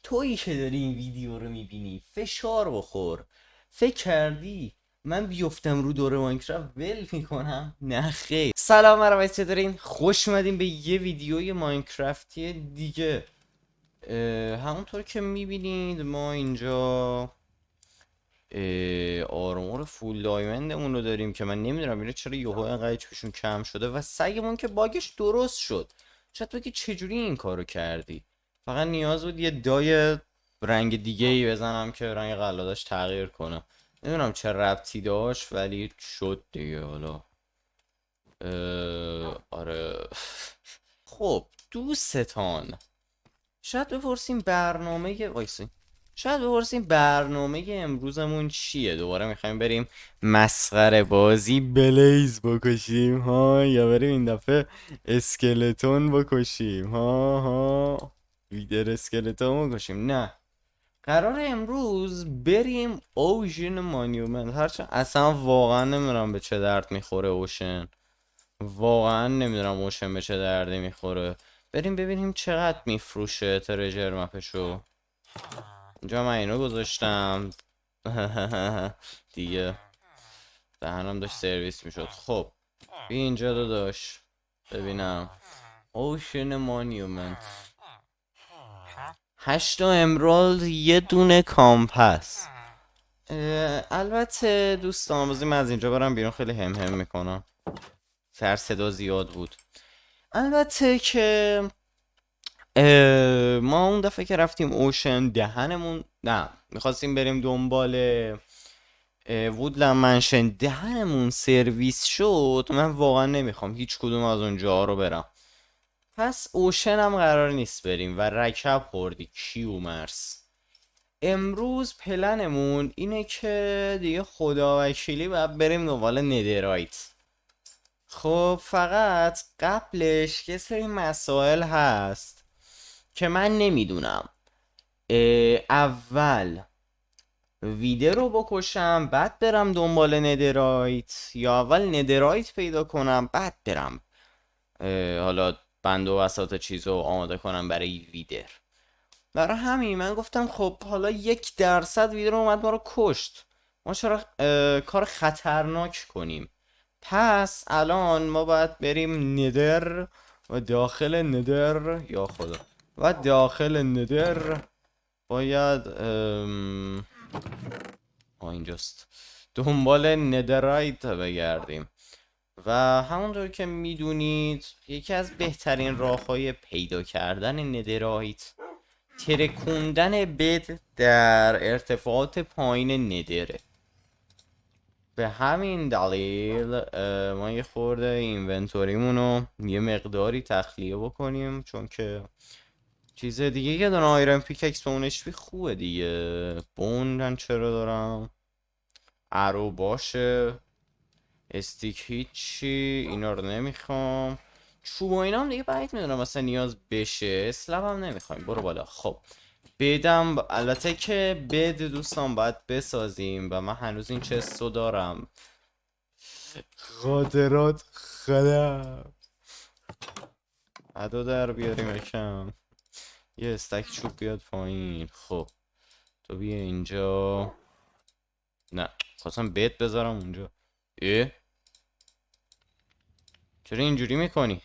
تویی که داری این ویدیو رو میبینی فشار بخور. فکر کردی من بیفتم رو دور ماینکرافت ول میکنم؟ نه خیر. سلام مرحبا، چطورین؟ خوش اومدین به یه ویدیوی ماینکرافتی دیگه. همونطور که میبینید ما اینجا آرمور فول دایمندمون رو داریم که من نمیدونم اینو چرا یهو انقدر پیشون کم شده و سگمون که باگش درست شد. شاید بگی چجوری این کارو کردی؟ فقط نیاز بود یه دای رنگ دیگه ای بزنم که رنگ قلادش تغییر کنه. نمیدونم چه ربطی داشت ولی شد دیگه. حالا آره. خب دوستان، شاید بپرسیم برنامه وایسی شاید بپرسیم برنامه امروزمون چیه. دوباره میخوایم بریم مسخره بازی بلیز بکشیم ها، یا بریم این دفعه اسکلتون بکشیم ها ویدر اسکلتون بکشیم؟ نه، قرار امروز بریم اوشن مانیومنت. هرچند اصلا واقعا نمیدونم به چه درد میخوره اوشن. واقعا نمیدونم اوشن به چه دردی میخوره. بریم ببینیم چقدر میفروشه ترژر مپشو. اینجا من اینو گذاشتم دیگه دهنم داشت سرویس میشد. خب بیا اینجا داداش ببینم اوشن مانیومنت. 8 امرالد، یه دونه کامپس. البته دوستان بازیم از اینجا برم بیرون، خیلی هم هم میکنم، سر صدا زیاد بود. البته که ما اون دفعه که رفتیم اوشن دهنمون، نه میخواستیم بریم دنبال وودلند منشن، دهنمون سرویس شد. من واقعا نمیخوام هیچ کدوم از اونجا رو برم، پس اوشن هم قرار نیست بریم و رکب خوردی کیومرس. امروز پلنمون اینه که دیگه خدا وکیلی باید بریم دنبال ندرایت. خب فقط قبلش یه سری مسائل هست که من نمیدونم اول ویده رو بکشم بعد برم دنبال ندرایت، یا اول ندرایت پیدا کنم بعد برم حالا بند و بساط چیز رو آماده کنم برای ویدر. برای همین من گفتم خب حالا 1% ویدر اومد ما رو کشت، ما چرا کار خطرناک کنیم؟ پس الان ما باید بریم ندر و داخل ندر، یا خدا، و داخل ندر باید اینجاست دنبال ندرایت بگردیم. و همونطور که میدونید یکی از بهترین راههای پیدا کردن ندرایت ترکوندن بد در ارتفاعات پایین ندره. به همین دلیل ما یه خورده اینونتوریمونو یه مقداری تخلیه بکنیم، چون که چیز دیگه یه دونه آیرن پیککس به اون HP خوبه دیگه. بوندن چرا دارم؟ ارو باشه، استیک هیچی، اینا رو نمیخوام. چوب و اینا هم دیگه بعید میدونم مثلا نیاز بشه. اسلب هم نمیخوایم، برو بالا. خب بدم البته که بد دوستان باید بسازیم و من هنوز این چستو دارم. خاطرات خلم ادا در بیاریم یکم. یه استک چوب بیاد پایین. خب تو بیا اینجا. نه خواستم بد بذارم اونجا. چرا اینجوری میکنی؟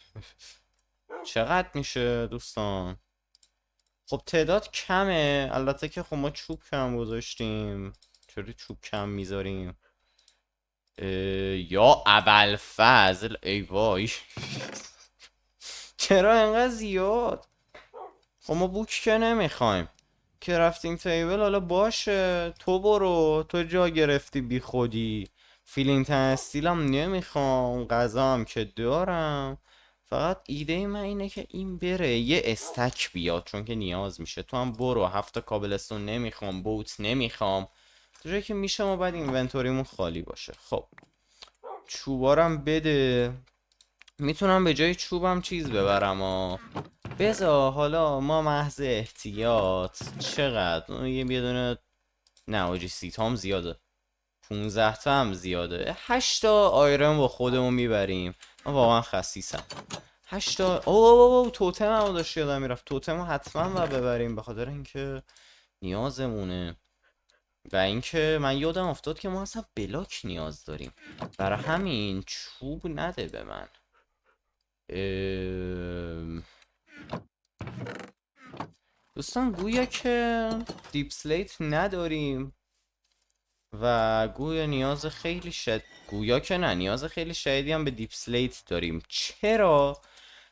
چقدر میشه دوستان؟ خب تعداد کمه، البته که خب ما چوب کم گذاشتیم. چرا چوب کم میذاریم؟ یا ابوالفضل ای وای چرا انقدر زیاد؟ خب ما بوک که نمیخوایم که رفتیم تیبل. حالا باشه تو برو، تو جا گرفتی بی خودی. فیلینگ استیلم نمیخوام، غذا هم که دارم. فقط ایده من اینه که این بره یه استک بیاد، چون که نیاز میشه. تو هم برو. 7 کابلستون نمیخوام، بوت نمیخوام، تو جایی که میشه ما بعد اینونتوریمون خالی باشه. خب چوبارم بده. میتونم به جای چوبم چیز ببرم بذار حالا ما محض احتیاط. چقدر؟ یه دونه نه آجی 30 تا هم زیاده، 15 تا هم زیاده. 8 تا آیرن با خودمون میبریم. من واقعا خسیسم. 8 اوه توتم هم داشت یادم میرفت. توتم رو حتما باید ببریم به خاطر اینکه نیازمونه. و اینکه من یادم افتاد که ما اصلا بلاک نیاز داریم. برای همین چوب نده به من. دوستان گویا که دیپ سلیت نداریم و گویا نیاز خیلی گویا که نه، نیاز خیلی شدیدی هم به دیپ سلیت داریم. چرا؟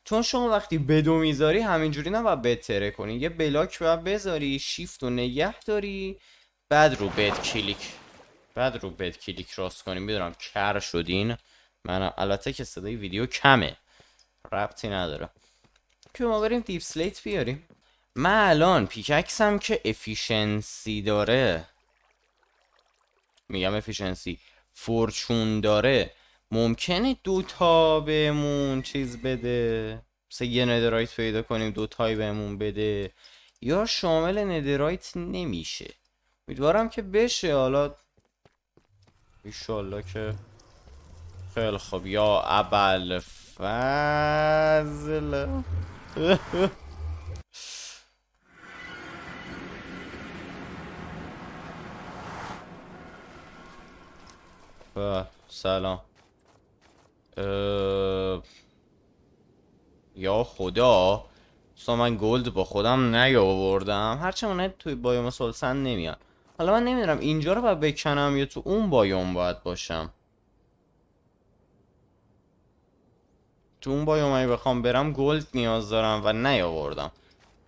چون شما وقتی بدو میذاری همینجوری نباید بتره کنی، یه بلاک باید بذاری، شیفت و نگه داری، بعد رو بد کلیک راست کنیم. میدونم کر شدین، من البته که صدای ویدیو کمه، ربطی نداره. که ما بریم دیپ سلیت بیاریم. من الان پیککسم که افیشنسی داره، میگم افیشنسی، فورچون داره، ممکنه 2 تا بهمون چیز بده، مثلا یه ندرایت پیدا کنیم 2 تایی بهمون بده، یا شامل ندرایت نمیشه. امیدوارم که بشه. حالا ایشالله که خیلی خوب. یا ابل فضل. سلام. یا خدا، من گلد با خودم نیاوردم. هرچند توی بایوم سلسن نمیاد. حالا من نمیدونم اینجا رو باید بکنم یا تو اون بایوم باید باشم. تو اون بایوم اگه بخوام برم گلد نیاز دارم و نیاوردم،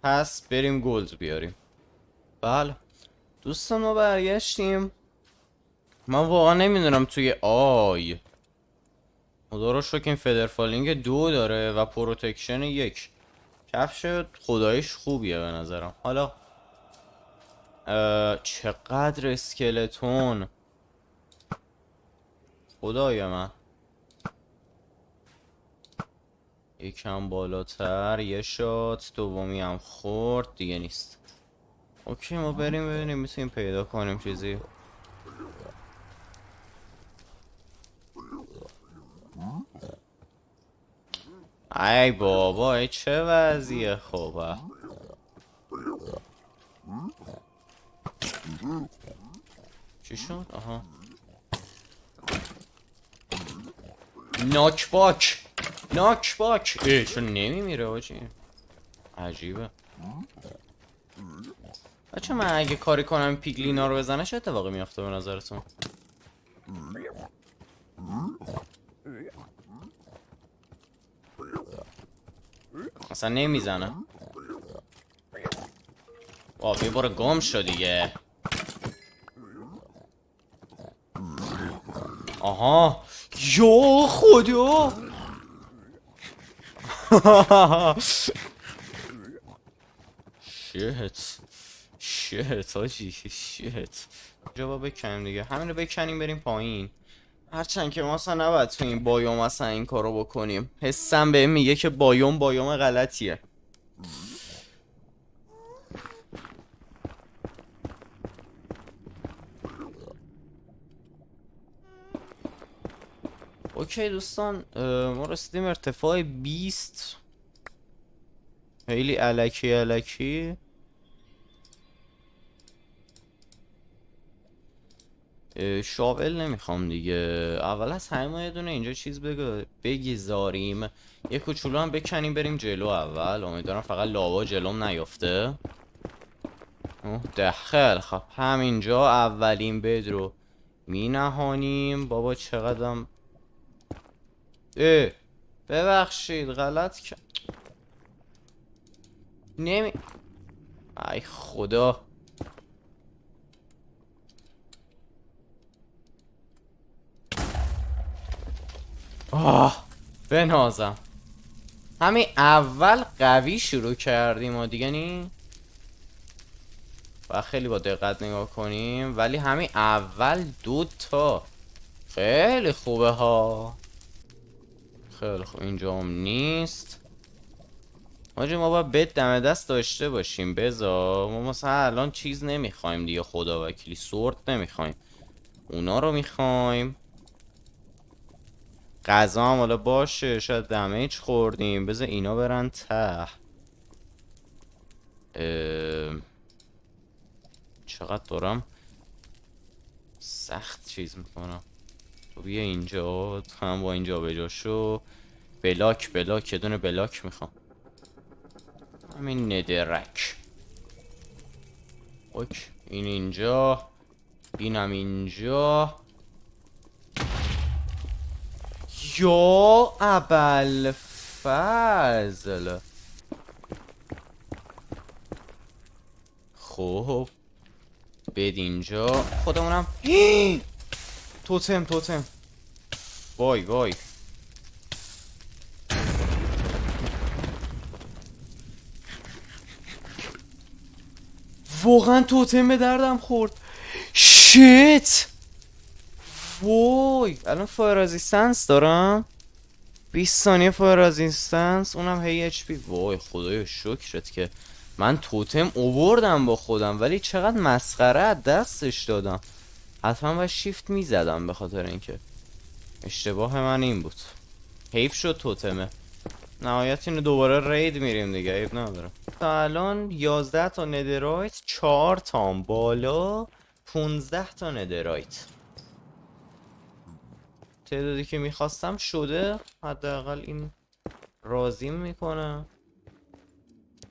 پس بریم گلد بیاریم. بله دوستان ما برگشتیم. من واقعا نمیدونم توی خدا رو شکر این فدرفالینگ 2 داره و پروتکشن 1. کفش خدایش خوبیه به نظرم. حالا چقدر اسکلتون، خدای من. یکم بالاتر یه شات، دومی هم خورد دیگه نیست. اوکی ما بریم ببینیم میتونیم پیدا کنیم چیزی. ای بابا ای چه وضعیه خوبه. چی شد؟ آها ناک باک. چون نمیمیره آجی، عجیبه. بچه من اگه کاری کنم پیگلینا رو بزنه چه اتفاقی میافته به نظرتون؟ اصلا نمیزنه. یه بار گم شد دیگه. آها یا خدا. شیت آجی شیت. جواب بکنیم دیگه، همین رو بکنیم بریم پایین. هرچند که ما اصلا نباید تو این بایوم اصلا این کارو بکنیم. حسم بهم میگه که بایوم غلطیه. اوکی دوستان ما رسیدیم ارتفاع 20. خیلی الکی. شاول نمیخوام دیگه. اول از همه ما یه دونه اینجا چیز بگذاریم، یه کوچولو هم بکنیم بریم جلو. اول امیدوارم فقط لاوا جلوم نیفته. خیلی خب همینجا اولین بد رو می نهانیم. بابا چقدرم ببخشید غلط ای خدا. بنازم همین اول قوی شروع کردیم و دیگه نی و خیلی با دقت نگاه کنیم. ولی همین اول 2 تا خیلی خوبه ها. خیلی خوب اینجا هم نیست. ما باید بد دم دست داشته باشیم. بذار ما مثلا الان چیز نمیخوایم دیگه، خدا وکیلی سورد نمیخوایم، اونا رو میخوایم. غذا هم حالا باشه، شاید دمیج خوردیم. بذار اینا برن ته. چقدر دارم سخت چیز میکنم. تو بیا اینجا، تو هم با اینجا به جا شو. بلاک یه دونه بلاک میخوام. همین ندرک. اوک، این اینجا، اینم اینجا. یا ابل فضل. خب بید اینجا خودمونم. توتم. وای واقعا توتم به دردم خورد. شیت. وای الان فایر رزیستنس دارم. 20 ثانیه فایر رزیستنس، اونم هی اچ پی. وای خدایا شکرت که من توتم اووردم با خودم، ولی چقدر مسخره از دستش دادم. حتما باید شیفت میزدم به خاطر اینکه اشتباه من این بود. حیف شد توتمه. نهایت اینو دوباره رید میریم دیگه، عیب نداره. تا الان 11 تا ندرایت، 4 تا بالا، 15 تا ندرایت. تعدادی که میخواستم شده، حداقل این راضی میکنه.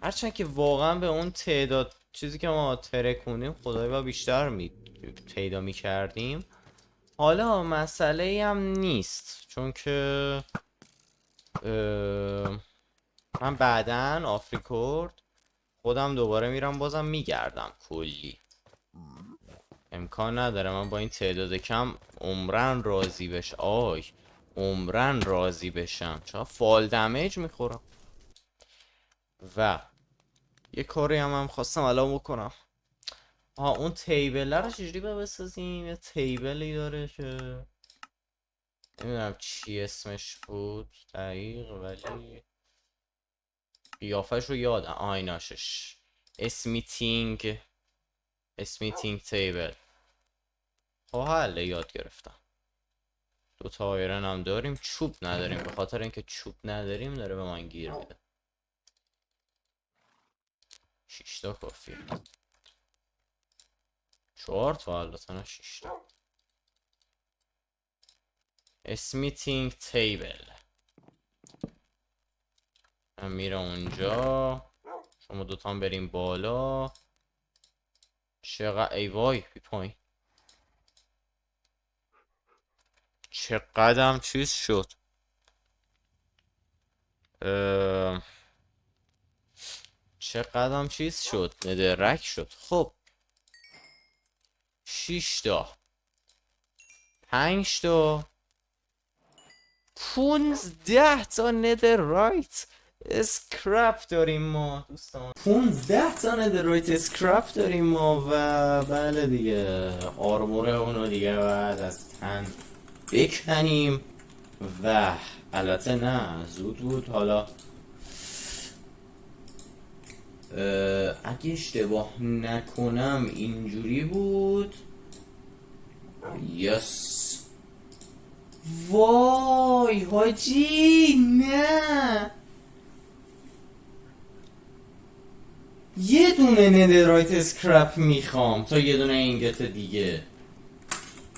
هرچند که واقعا به اون تعداد چیزی که ما ترکونیم خدای با بیشتر پیدا میکردیم. حالا مسئله هم نیست، چون که من بعدن آفریکورد خودم دوباره میرم بازم میگردم کلی. امکان نداره من با این تعداد کم عمرن راضی بشم. چرا فال دمیج میخورم. و یه کاری هم خواستم الان بکنم. اون تیبل رو چجوری باید بسازیم؟ یه تیبلی داره که نمیدونم چی اسمش بود دقیق، ولی قیافش رو یادم. آیناشش اسمیتینگ تیبل. خب حالا یاد گرفتم. 2 تا آیرن هم داریم، چوب نداریم. به خاطر اینکه چوب نداریم داره به من گیر میده. 6 تا کافیه. 4 تا البته، نه 6 تا. اسمیتینگ تیبل. من میرم اونجا، شما دوتا هم بریم بالا. چقدر ای وای بی پایین. چقدرم چیز شد. چقدرم چیز شد، ندرک شد. خب 6 تا، 5 تا، 15 تا ندرایت اسکرپ داریم ما دوستان. 15 تا ندرایت اسکرپ داریم ما. و بله دیگه آرمور اونو دیگه بعد از تن بکنیم. و البته نه زود بود. حالا اگه اشتباه نکنم اینجوری بود. یس. وای حاجی نه، یه دونه ندرایت اسکرپ میخوام تا یه دونه اینگت دیگه.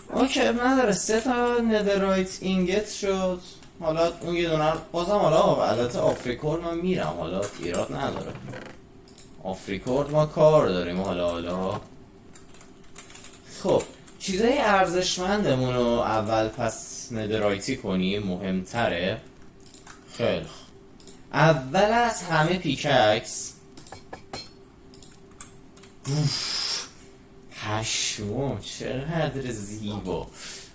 اوکی نداره، 3 تا ندرایت اینگت شد. حالا اون یه دونه بازم حالا البته آفریکورد من میرم، حالا ایراد نداره. آفریکورد ما کار داریم حالا. خب چیزای ارزشمندمون رو اول پس ندرایتی کنیم، مهمتره. خیلی خوب. اول از همه پیککس. پشمو چقدر زیبا.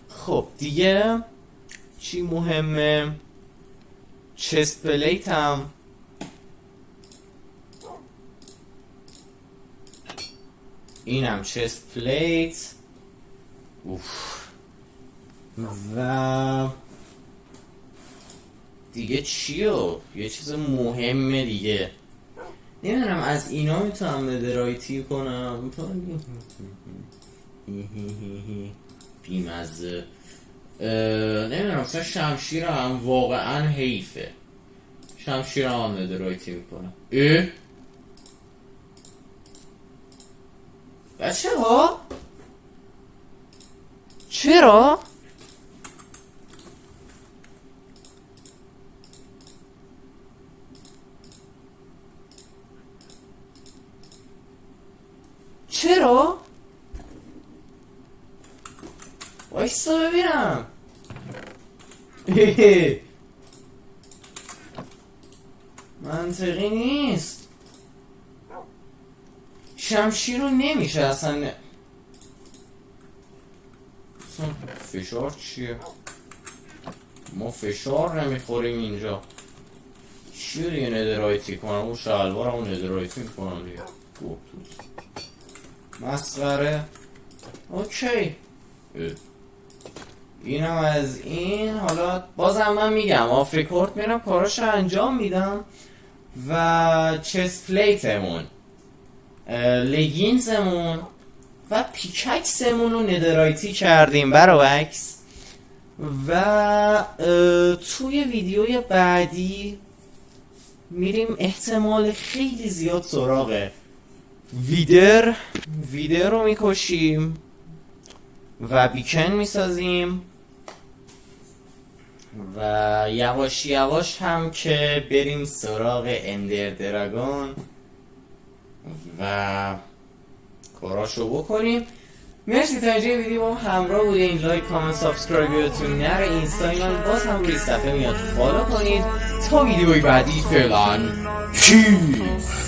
خب دیگه چی مهمه؟ چست پلیت هم. اینم چست پلیت. و دیگه چیو؟ یه چیز مهمه دیگه. نمیدونم از اینا میتونم ندرایتی کنم. بیمزه. نمیدونم مثلا شمشیر هم واقعا حیفه. شمشیر هم ندرایتی میکنم. بچه ها چرا؟ چرا؟ وایستا ببینم. منطقی نیست. شمشیر رو نمیشه اصلا فشار چیه؟ ما فشار نمیخوریم اینجا. چیه دیگه ندرایتی کنم؟ اون شلوار همون ندرایتی میکنم دیگه. مسخره. اوکی اینم از این. حالا بازم من میگم آفریکورت میرم کاراشو انجام میدم و چست پلیتمون، لگینزمون و پیککسمون رو ندرایتی کردیم برعکس. و توی ویدیوی بعدی میریم احتمال خیلی زیاد سراغ ویدر رو میکشیم و بیکن میسازیم و یواش یواش هم که بریم سراغ اندر دراگون و کاراشو بکنیم. مرسی تا اینجا ویدیو با همراه بودین. لایک، کامنت، سابسکرایب یادتون نره. اینستاگرام باز هم روی صفحه میاد فالو کنید. تا ویدیوی بعدی فعلا پیس.